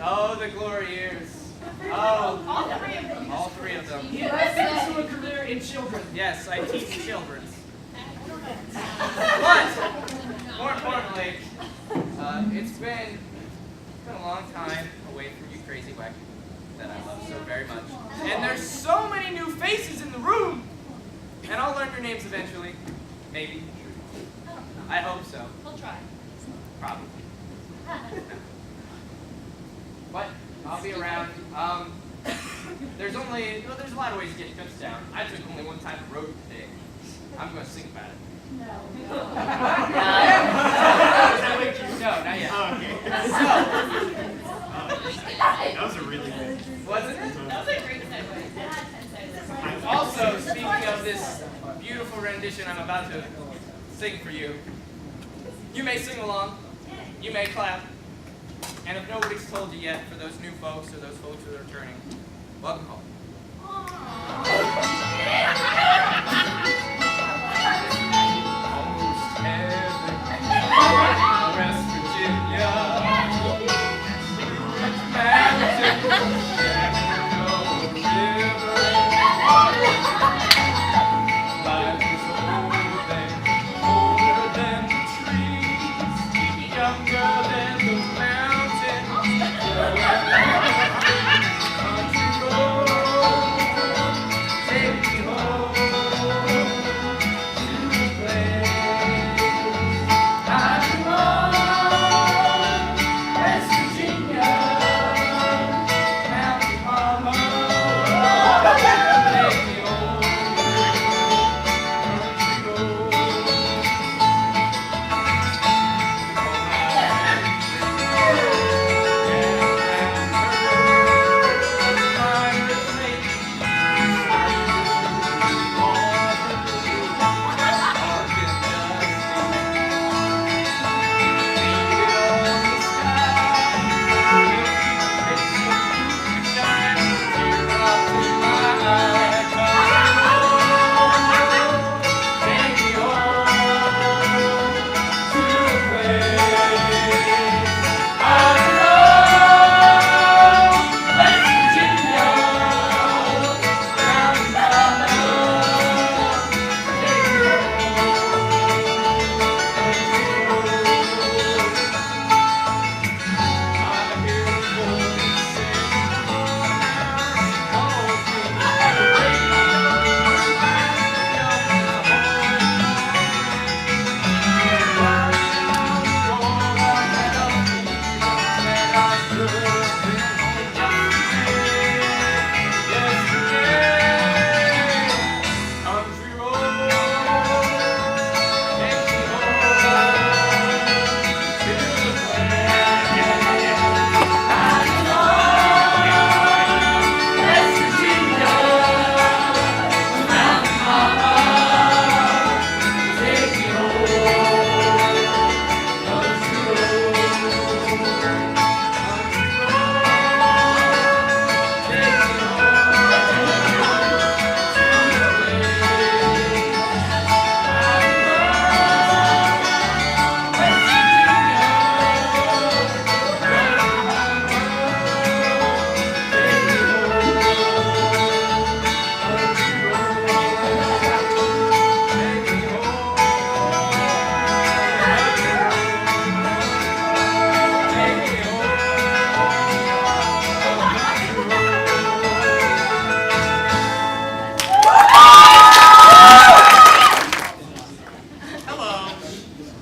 Oh, the glory years. Oh, all three of them. You have a career in children. Yes, I teach children. But, more importantly, it's been a long time away from you crazy wacky that I love so very much. And there's so many new faces in the room! And I'll learn your names eventually. Maybe. I hope so. We'll try. Probably. But I'll be around. There's a lot of ways to get to Kutztown. I took only one time the road today. I'm going to sing about it. No. No, not yet. Oh, okay. So, That was a really good. wasn't it? That was a great segue. It had 10 seconds. Also, speaking of this beautiful rendition I'm about to sing for you, you may sing along, you may clap, and if nobody's told you yet, for those new folks or those folks who are returning, welcome home. Almost heaven, West Virginia, mountain, Shenandoah River. Life is older than the trees, younger than the mountains. Country road, take me home to the place I belong. West Virginia, Mountain Mama, take me home.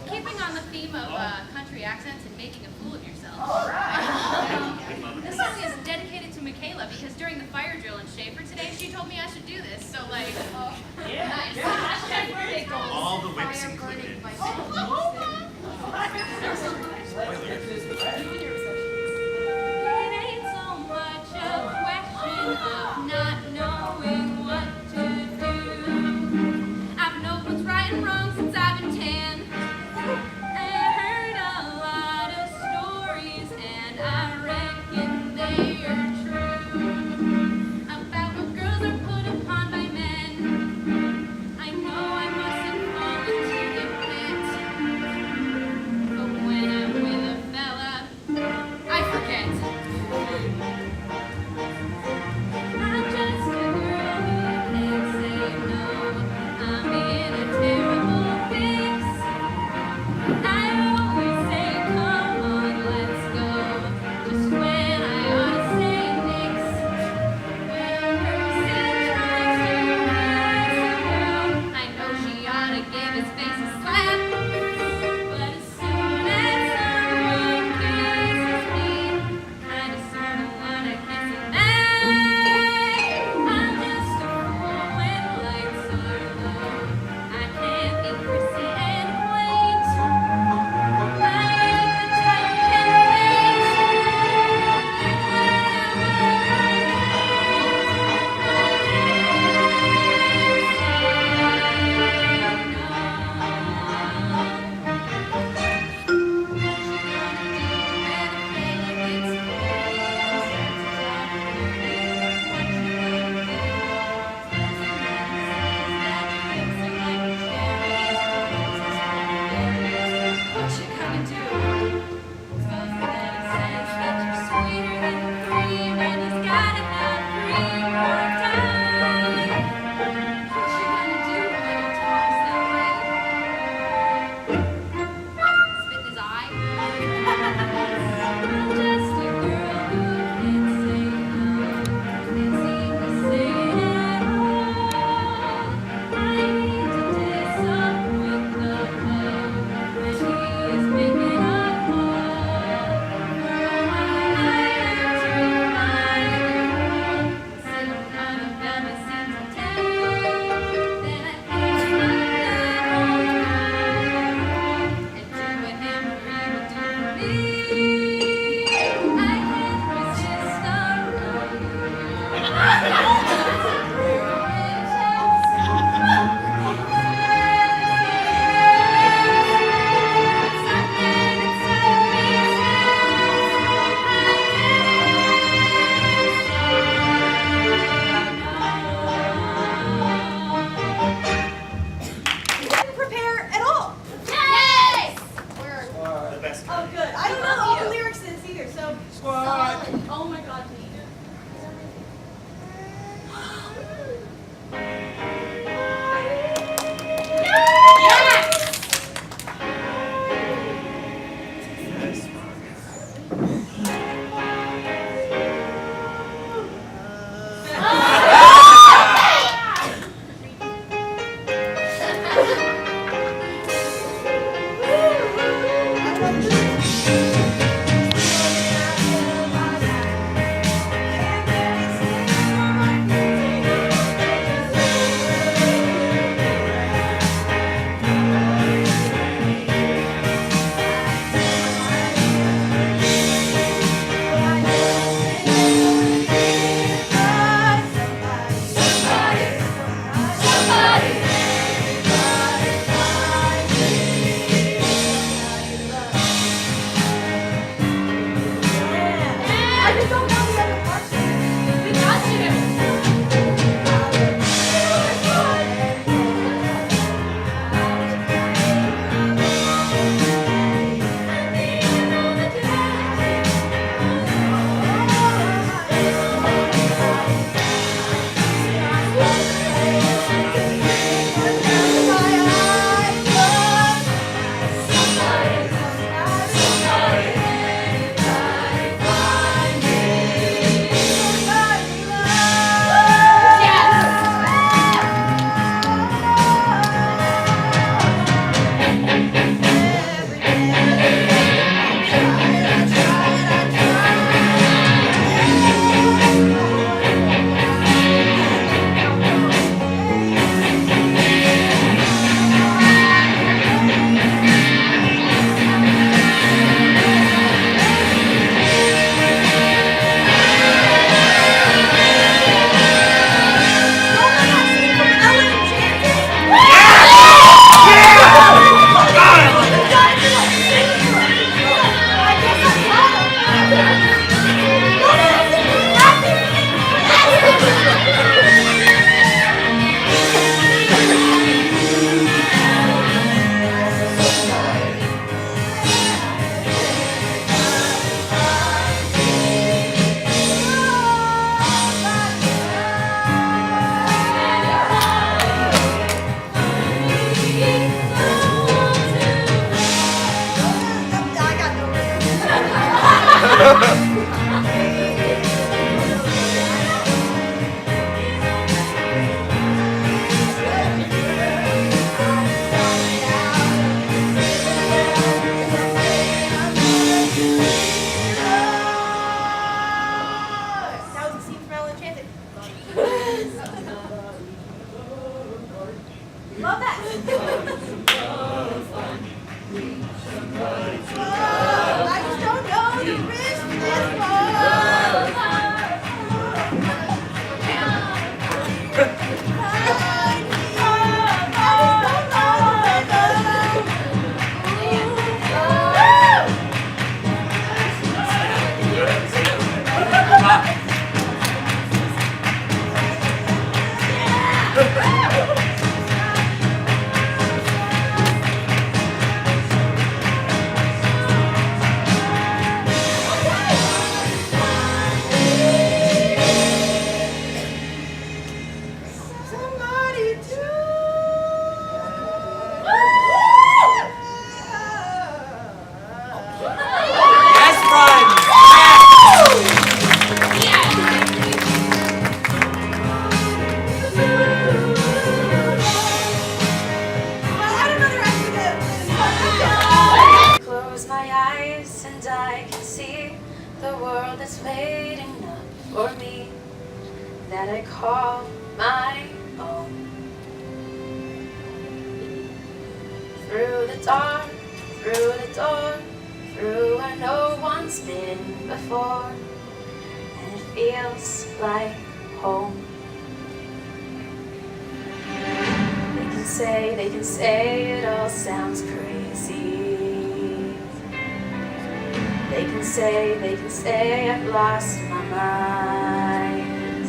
Keeping on the theme of country accents and making a fool of yourself. All right. This song is dedicated to Michaela because during the fire drill in Schaefer today, she told me I should do this. So like, Yeah. nice. Yeah. Hashtag birthday goals. All the whips included. It ain't so much a question of not knowing what to do. I've known what's right and wrong since I've been 10. I heard a lot of stories and I reckon they are true about what girls are put upon by men. What? Oh my god, me. Love that. I just don't know the risk for this And I can see the world that's waiting up for me, that I call my own. Through the dark, through the door, through where no one's been before, and it feels like home. They can say it all sounds crazy. They can say I've lost my mind.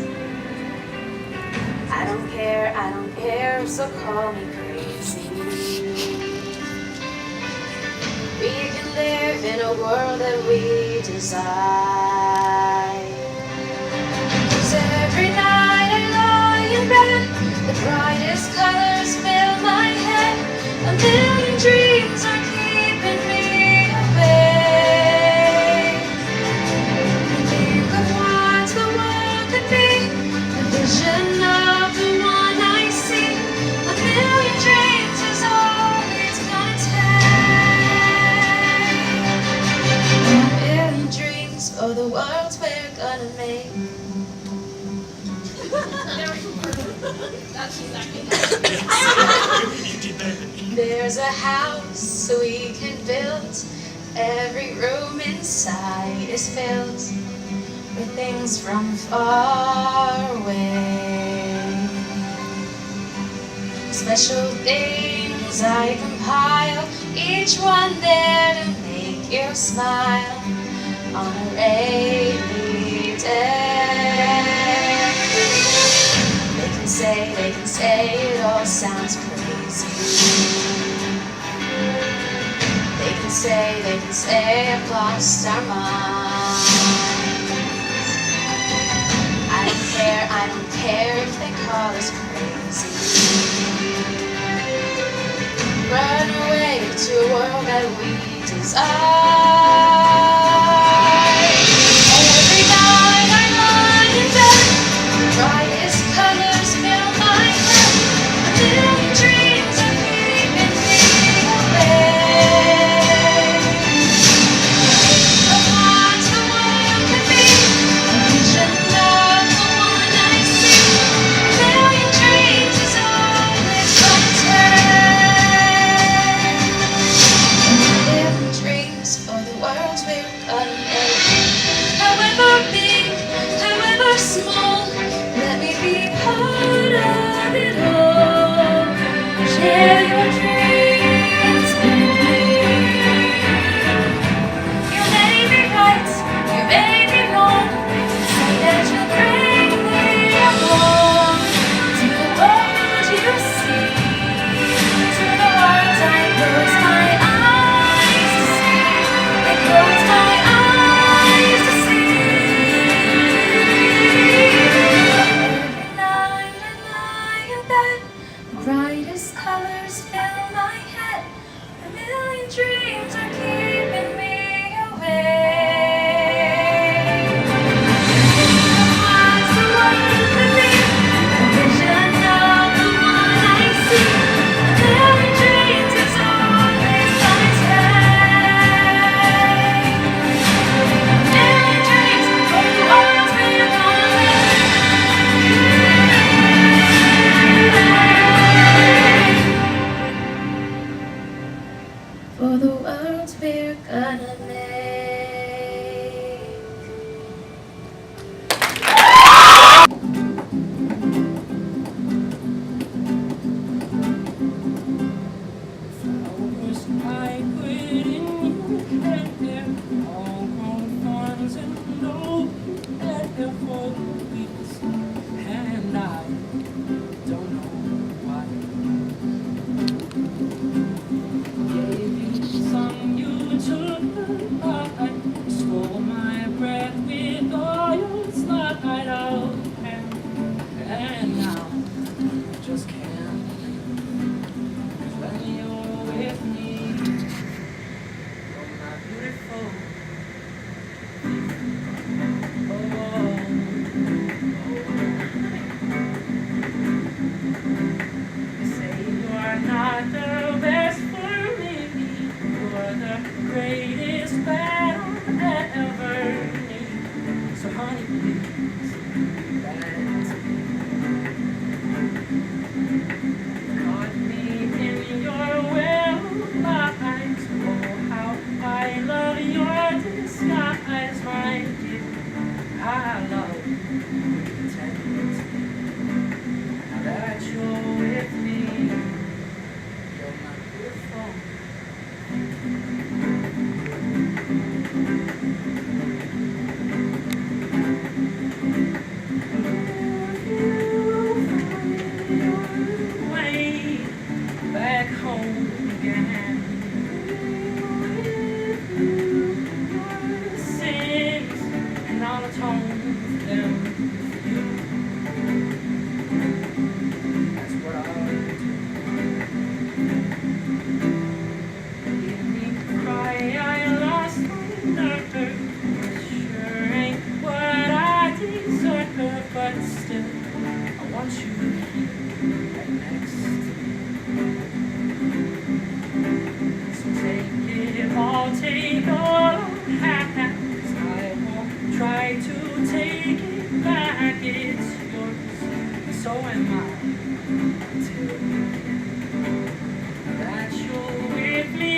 I don't care, so call me crazy. We can live in a world that we design. 'Cause every night I lie in bed, the brightest colors fill my head. A million dreams are keeping me awake. I think of what the world could be, a vision of the one I see. A million dreams is all it's gonna take. A million dreams for the world we're gonna make. That's exactly You did better than me. There's a house we can build. Every room inside is filled with things from far away. Special things I compile, each one there to make you smile on a rainy day. They can say it all sounds crazy. They can say I've lost our minds. I don't care if they call us crazy. Run away to a world that we design. Every night I lie in bed, the brightest colors fill my head. A million dreams are keeping me awake. Of what the world could be, a vision of the one I see. A million dreams is all it's gonna take. A million dreams for the world we're gonna make. However big, however small, let me be part of it all. Share your dreams with me. You may be right, you may be wrong. Say that you'll bring me along to the world you see, to the world I close my eyes to see. I close my eyes to see. Every night I lie in bed, the brightest colors take it back, it's yours, so am I. Tell me that you're with me,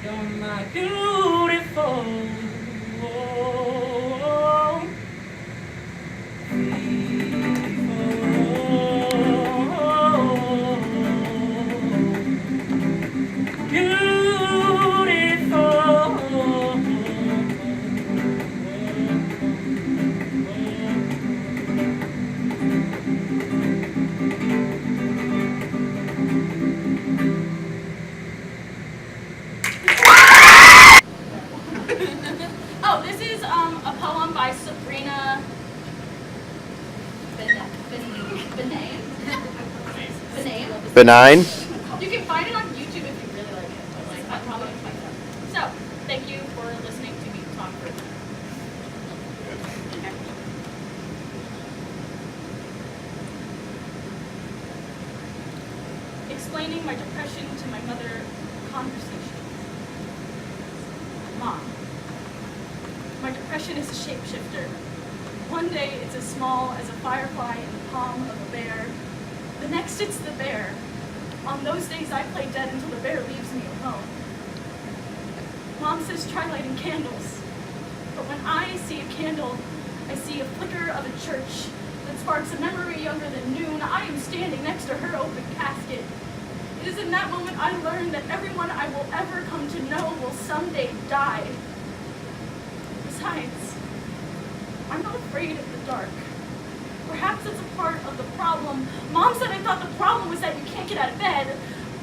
you're my beautiful. Oh, this is a poem by Sabrina Benaim. Benign. You can find it on YouTube if you really like it. But like, I'm probably gonna find it. So, thank you for listening to me talk for. Explaining my depression to my mother. Conversation. Mom, my depression is a shapeshifter. One day it's as small as a firefly in the palm of a bear. The next it's the bear. On those days I play dead until the bear leaves me alone. Mom says try lighting candles. But when I see a candle, I see a flicker of a church that sparks a memory younger than noon. I am standing next to her open casket. It is in that moment I learned that everyone I will ever come to know will someday die. Besides, I'm not afraid of the dark. Perhaps it's a part of the problem. Mom said I thought the problem was that you can't get out of bed.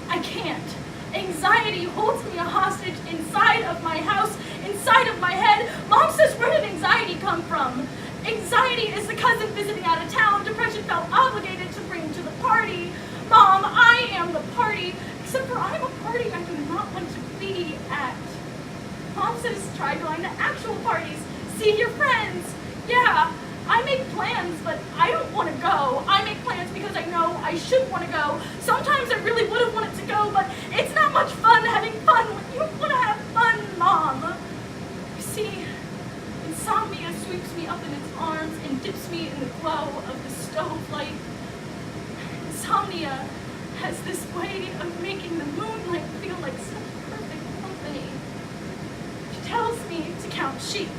I can't. Anxiety holds me a hostage inside of my house, inside of my head. Mom says, where did anxiety come from? Anxiety is the cousin visiting out of town. Depression felt obligated to bring to the party. Mom, I am the party, except for I'm a party I do not want to be at. Mom says try going to actual parties, see your friends. Yeah, I make plans, but I don't want to go. I make plans because I know I should want to go. Sometimes I really would have wanted to go, but it's not much fun having fun when you want to have fun, Mom. You see, insomnia sweeps me up in its arms and dips me in the glow of the stove light. Insomnia has this way of making the moonlight feel like such perfect company. She tells me to count sheep,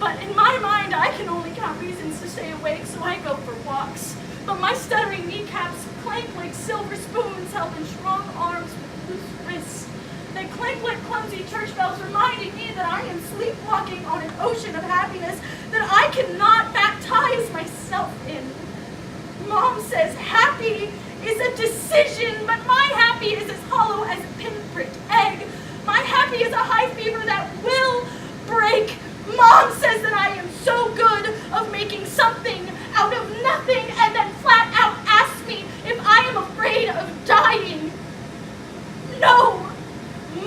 but in my mind I can only count reasons to stay awake, so I go for walks. But my stuttering kneecaps clank like silver spoons held in strong arms with loose wrists. They clank like clumsy church bells, reminding me that I am sleepwalking on an ocean of happiness that I cannot baptize myself in. Mom says happy is a decision, but my happy is as hollow as a pinpricked egg. My happy is a high fever that will break. Mom says that I am so good of making something out of nothing and then flat out asks me if I am afraid of dying. No!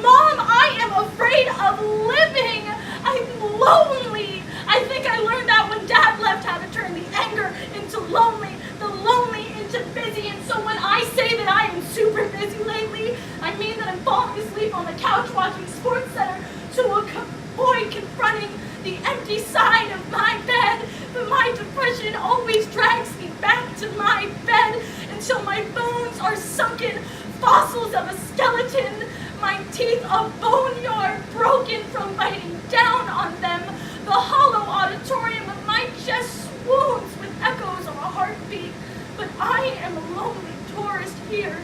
Mom, I am afraid of living. I'm lonely. I think I learned that when Dad left, how to turn the anger into lonely, the lonely into busy. And so when I say that I am super busy lately, I mean that I'm falling asleep on the couch watching Sports Center to a boy confronting the empty side of my bed. But my depression always drags me back to my bed until my bones are sunken, fossils of a skeleton, my teeth a boneyard broken from biting down on them. The hollow auditorium of my chest swoons with echoes of a heartbeat. But I am a lonely tourist here.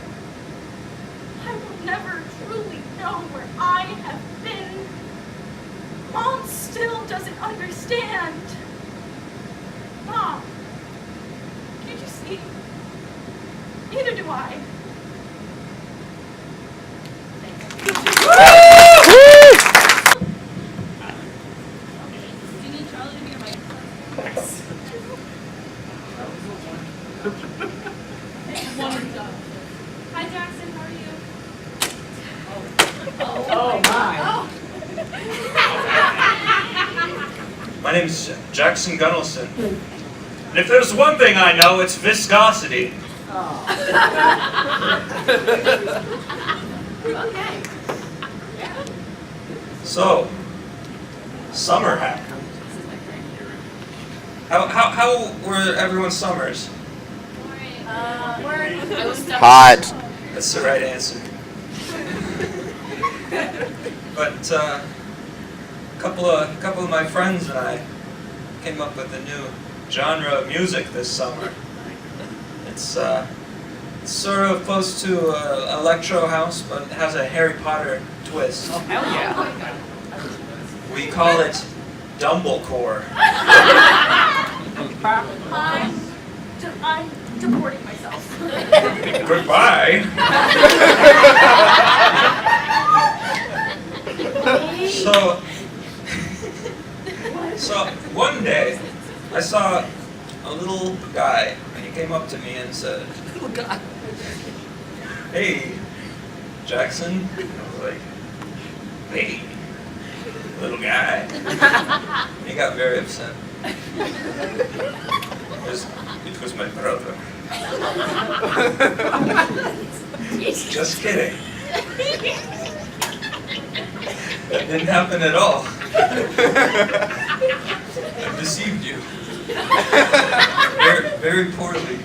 I will never truly know where I have been. Mom still doesn't understand. Mom, can't you see? Neither do I. Do you need Charlie to be your microphone? Hi Jackson, how are you? Oh my. My name is Jackson Gunnelson. And if there's one thing I know, it's viscosity. Okay. So, summer happened. How were everyone's summers? Hot. That's the right answer. But a couple of my friends and I came up with a new genre of music this summer. It's sort of close to electro house, but it has a Harry Potter twist. Oh, hell yeah. We call it Dumblecore. I'm deporting myself. Goodbye. So one day I saw a little guy, and he came up to me and said, "Hey, Jackson." I was like, "Hey, little guy." He got very upset. It was my brother. Just kidding. That didn't happen at all. I deceived you. Very, very poorly.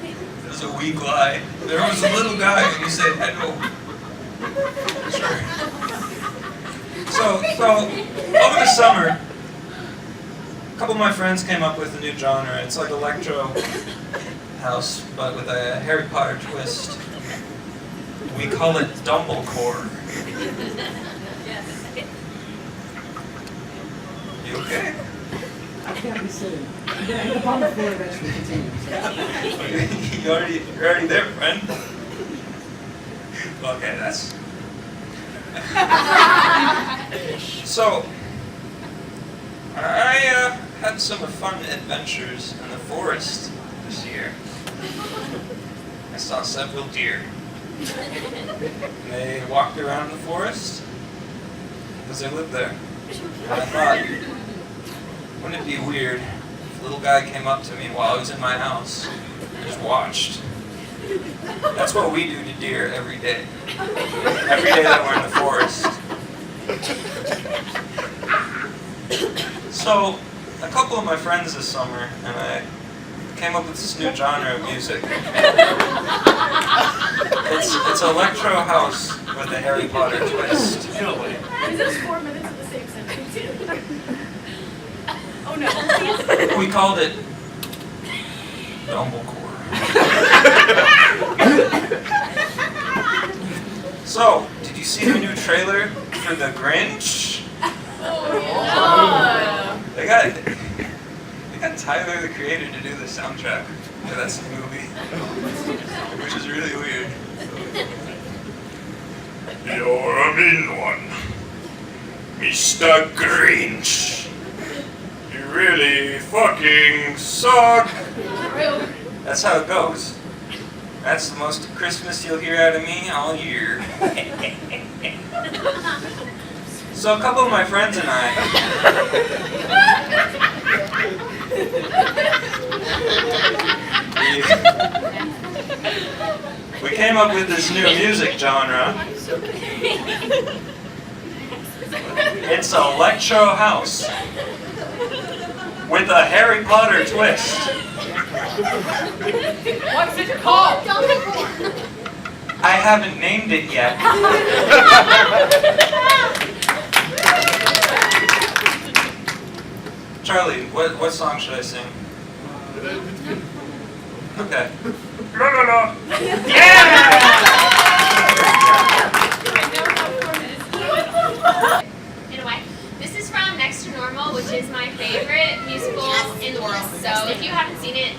It was a weak lie. There was a little guy and he said hello. Sure. So over the summer, a couple of my friends came up with a new genre. It's like electro house, but with a Harry Potter twist. We call it Dumblecore. You okay? I can't be sitting. I'm gonna end up on the floor eventually. Continue. You're already there, friend. Okay, that's. So, I had some fun adventures in the forest this year. I saw several deer. And they walked around the forest because they lived there. And I thought, wouldn't it be weird if a little guy came up to me while I was in my house and just watched? That's what we do to deer every day. Every day that we're in the forest. So, a couple of my friends this summer and I came up with this new genre of music. It's electro house with a Harry Potter twist. In a way. Is this 4 minutes of the same sentence? Oh no. We called it Dumblecore. So, did you see the new trailer for The Grinch? They got Tyler the Creator to do the soundtrack for that movie, which is really weird. You're a mean one, Mr. Grinch. You really fucking suck. That's how it goes. That's the most Christmas you'll hear out of me all year. So a couple of my friends and I we came up with this new music genre. It's electro house with a Harry Potter twist. What's it called? I haven't named it yet. Charlie, what song should I sing? Okay. La la la. In a way. This is from Next to Normal, which is my favorite musical in the world. So if you haven't seen it,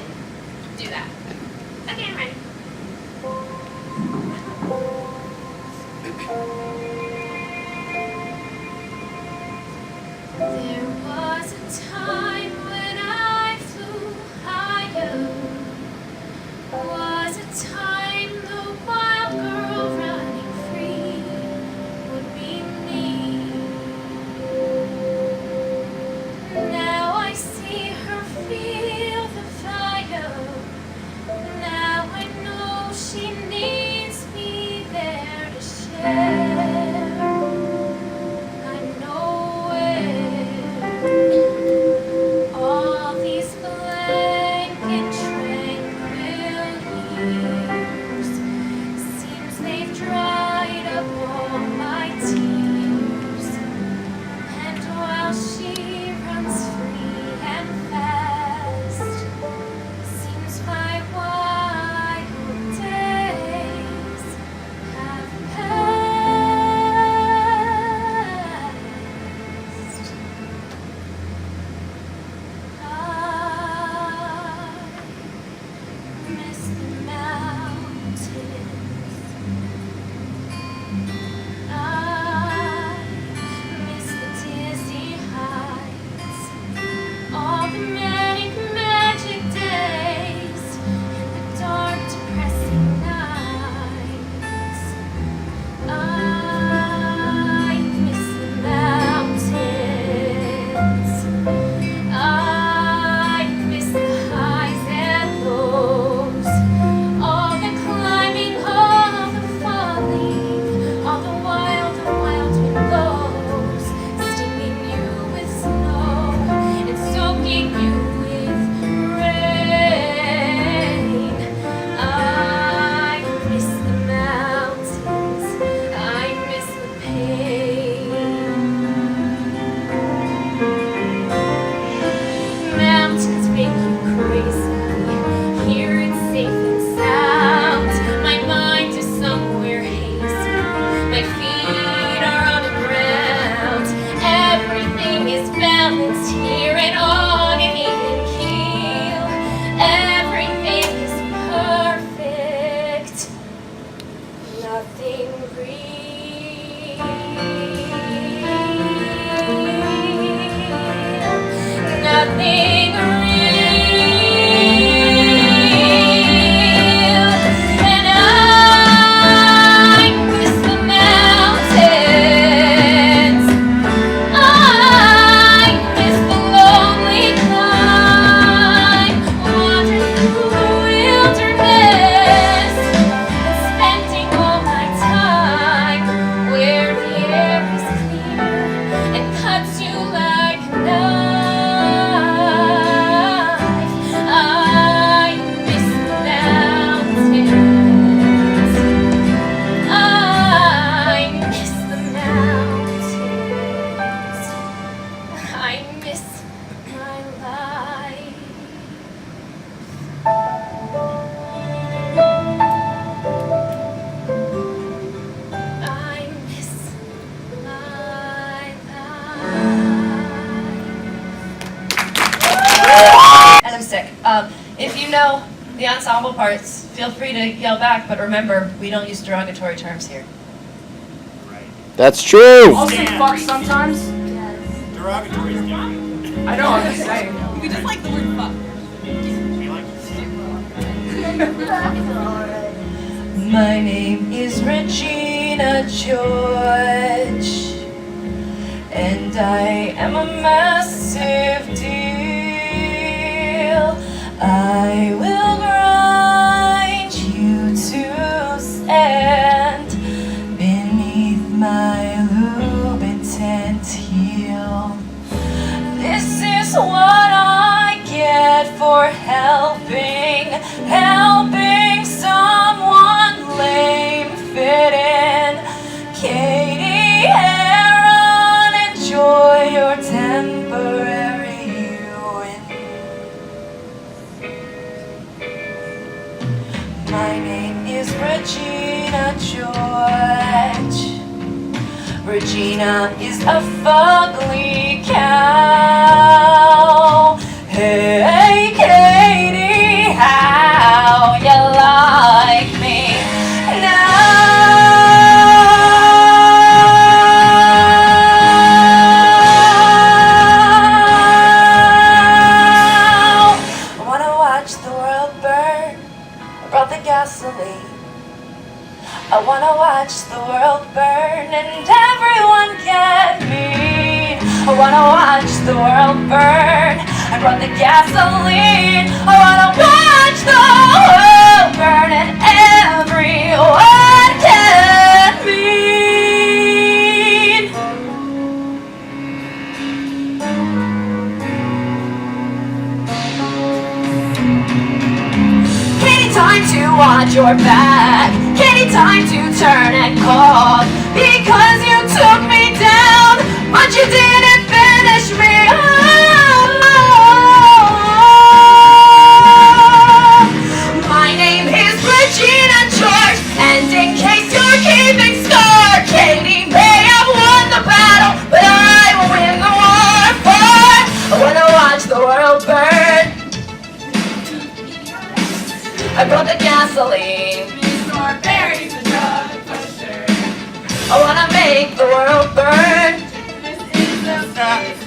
do that. Okay, I'm ready. There was a time when I flew higher. Was a time the wild girl running free would be me. Now I see her feel the fire. Now I know she needs me there to share. nothing's here and on an even keel. Everything is perfect, nothing real, nothing real. And I miss the mountains, I miss the lonely climb, wandering through the wilderness, and spending all my time where the air is clear and cuts you like a knife. I miss the mountains, I miss the mountains, I miss my life. I miss my life. And I'm sick. If you know the ensemble parts, feel free to yell back, but remember, we don't use derogatory terms here. That's true. I'll say fuck sometimes. Derogatory is different. I know, I'm just saying. We just like the word fuck. We like My name is Regina George, and I am a massive deal. I will grind you to sand beneath my Louboutin heel. This is what I get for helping someone lame fit in. Katie Aaron, enjoy your temporary win. My name is Regina George. Regina is a fugly cow. Hey Katie, how you like me now? I wanna watch the world burn. I brought the gasoline. I wanna watch the world burn and everyone get mean. I wanna watch the world burn. I brought the gasoline. I wanna watch the world burn and everyone get mean. Katie, time to watch your back. Katie, time to turn and call. Because you took me down, but you didn't finish me off. My name is Regina George, and in case you're keeping score, Katie may have won the battle, but I will win the war for. I wanna watch the world burn. I brought the gasoline. Berries and drug pusher. I wanna make the world burn. This is the first.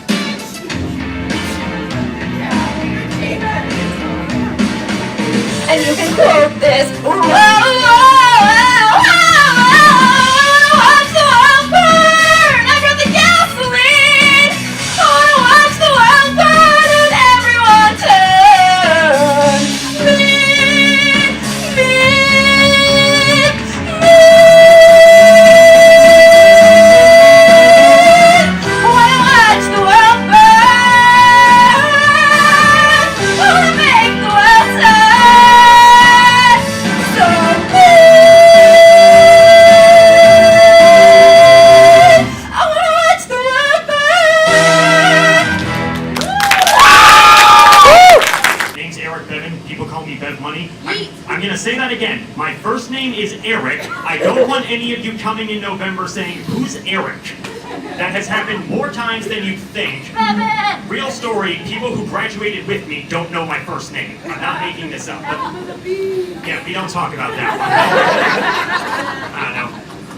And you can quote this. Watch the world burn. I brought the gasoline. I wanna watch the world burn and everyone turn. I wanna watch the world burn. I wanna make the world turn. So I wanna watch the world burn. Name's Eric Bevan. People call me Bev Money. I'm gonna say that again. My first name is Eric. I don't want any of you coming in November saying, "Who's Eric?" That has happened more times than you'd think. Real story, people who graduated with me don't know my first name. I'm not making this up. But yeah, we don't talk about that one. I don't know.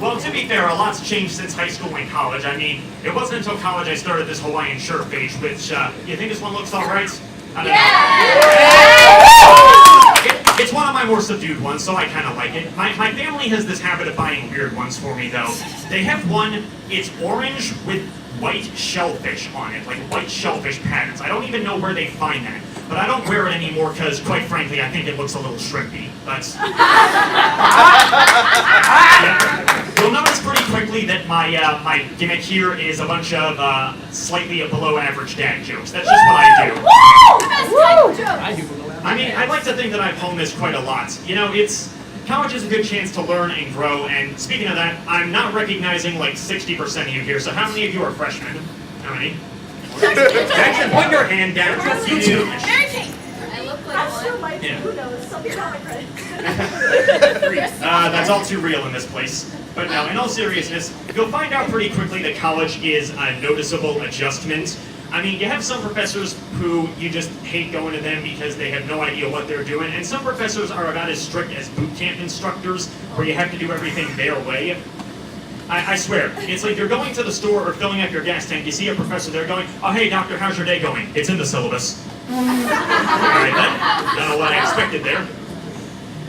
Well, to be fair, a lot's changed since high school and college. I mean, it wasn't until college I started this Hawaiian shirt phase, which, you think this one looks alright? I don't know. It's one of my more subdued ones, so I kind of like it. My family has this habit of buying weird ones for me, though. They have one, it's orange with white shellfish on it, like white shellfish patterns. I don't even know where they find that. But I don't wear it anymore because, quite frankly, I think it looks a little shrimpy. But yeah. You'll notice pretty quickly that my gimmick here is a bunch of slightly below average dad jokes. That's just what I do. I mean, I like to think that I've honed this quite a lot. You know, college is a good chance to learn and grow. And speaking of that, I'm not recognizing like 60% of you here. So how many of you are freshmen? How many? Jackson, put your hand down. You too. I look like one. Yeah. Who knows? Something's on my credit. That's all too real in this place. But no, in all seriousness, you'll find out pretty quickly that college is a noticeable adjustment. I mean, you have some professors who you just hate going to them because they have no idea what they're doing, and some professors are about as strict as boot camp instructors, where you have to do everything their way. I swear, it's like you're going to the store or filling up your gas tank, you see a professor there going, "Oh hey doctor, how's your day going?" "It's in the syllabus." Alright then, don't know what I expected there.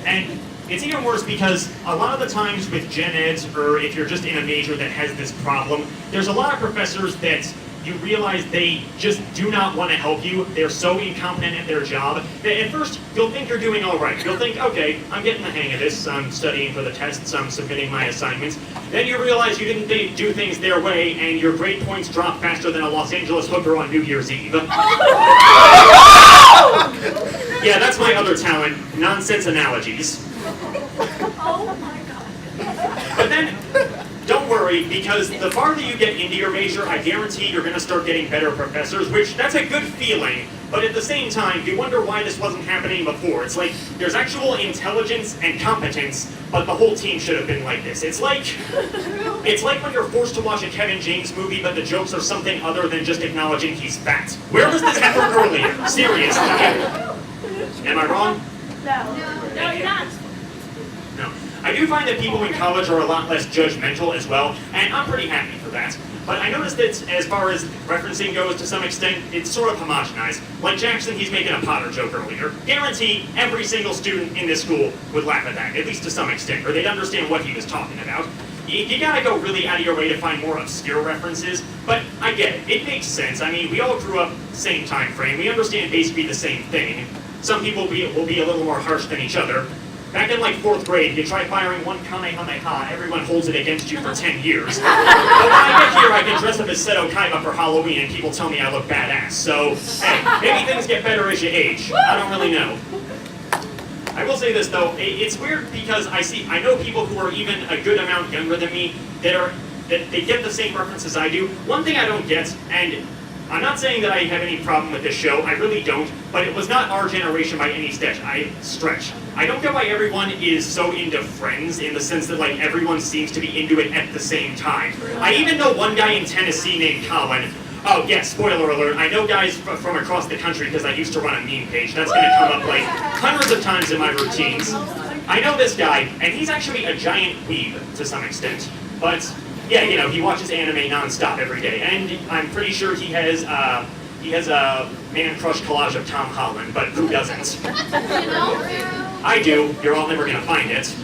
And it's even worse because a lot of the times with gen eds, or if you're just in a major that has this problem, there's a lot of professors that you realize they just do not want to help you. They're so incompetent at their job that at first you'll think you're doing all right. You'll think, okay, I'm getting the hang of this. I'm studying for the tests. I'm submitting my assignments. Then you realize you didn't do things their way, and your grade points drop faster than a Los Angeles hooker on New Year's Eve. Yeah, that's my other talent, nonsense analogies. Oh my god. But then, don't worry, because the farther you get into your major, I guarantee you're going to start getting better professors, which that's a good feeling. But at the same time, you wonder why this wasn't happening before. It's like there's actual intelligence and competence, but the whole team should have been like this. It's like when you're forced to watch a Kevin James movie, but the jokes are something other than just acknowledging he's fat. Where was this effort earlier? Seriously. Am I wrong? No, you're not. No. I do find that people in college are a lot less judgmental as well, and I'm pretty happy for that. But I noticed that as far as referencing goes to some extent, it's sort of homogenized. Like Jackson, he's making a Potter joke earlier. Guarantee every single student in this school would laugh at that, at least to some extent, or they'd understand what he was talking about. You gotta go really out of your way to find more obscure references, but I get it. It makes sense. I mean, we all grew up same time frame. We understand basically the same thing. Some people will be a little more harsh than each other. Back in like 4th grade, you try firing one Kamehameha, everyone holds it against you for 10 years. But when I get here, I can dress up as Seto Kaiba for Halloween and people tell me I look badass. So, hey, maybe things get better as you age. I don't really know. I will say this though, it's weird because I know people who are even a good amount younger than me that they get the same references I do. One thing I don't get, and I'm not saying that I have any problem with this show, I really don't, but it was not our generation by any stretch. I don't get why everyone is so into Friends in the sense that like everyone seems to be into it at the same time. I even know one guy in Tennessee named Colin. Oh yeah, spoiler alert, I know guys from across the country because I used to run a meme page. That's going to come up like hundreds of times in my routines. I know this guy, and he's actually a giant weeb to some extent. But yeah, you know, he watches anime nonstop every day, and I'm pretty sure he has a man crush collage of Tom Holland, but who doesn't? I do. You're all never going to find it.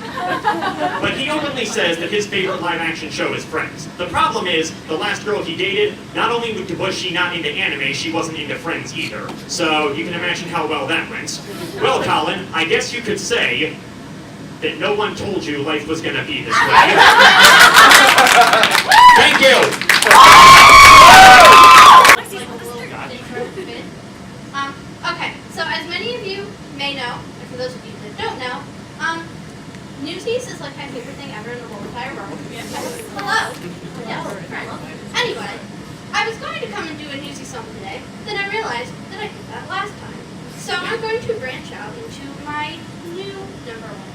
But he openly says that his favorite live-action show is Friends. The problem is, the last girl he dated, not only was she not into anime, she wasn't into Friends either. So you can imagine how well that went. Well, Colin, I guess you could say that no one told you life was going to be this way. Thank you. Okay, so as many of you may know, and for those of you that don't know, Newsies is like my favorite thing ever in the whole entire world. Hello. Yes, friend. Anyway, I was going to come and do a Newsie song today, then I realized that I did that last time. So I'm going to branch out into my new number one.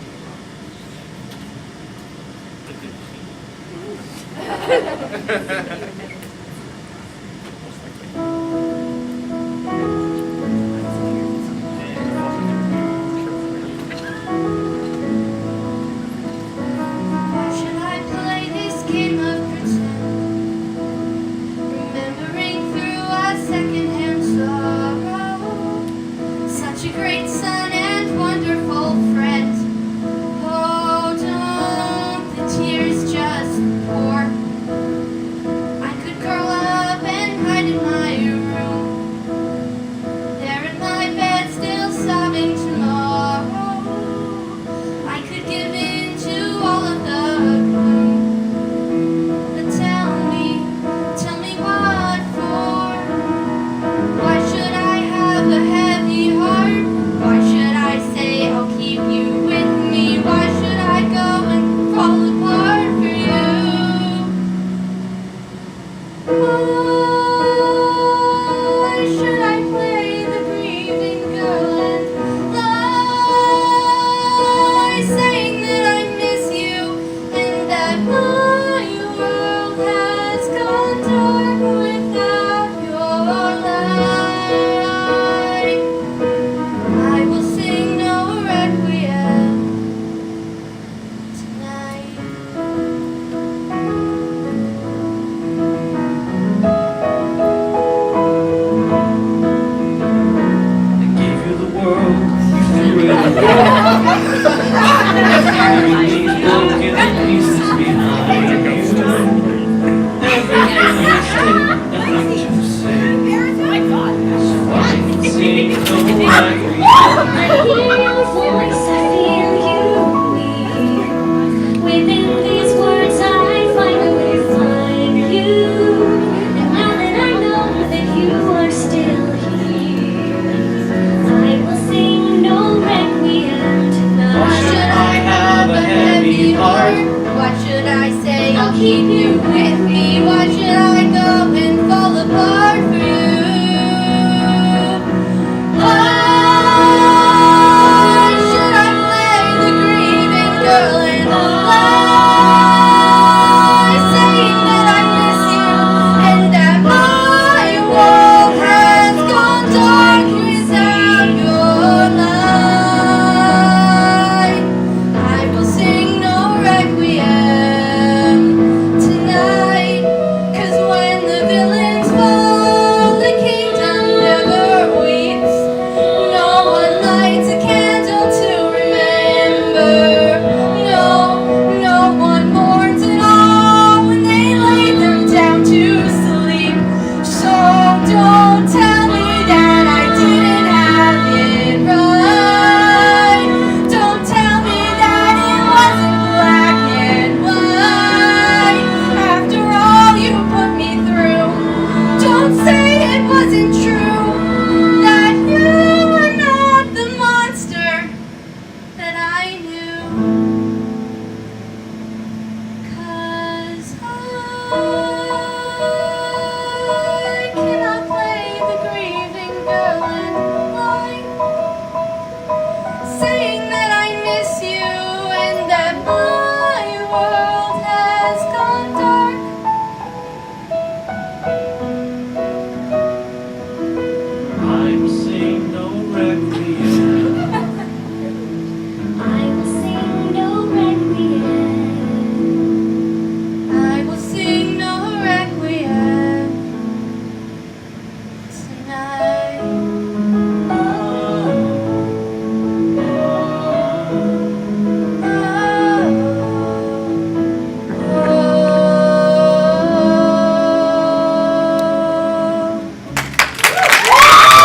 second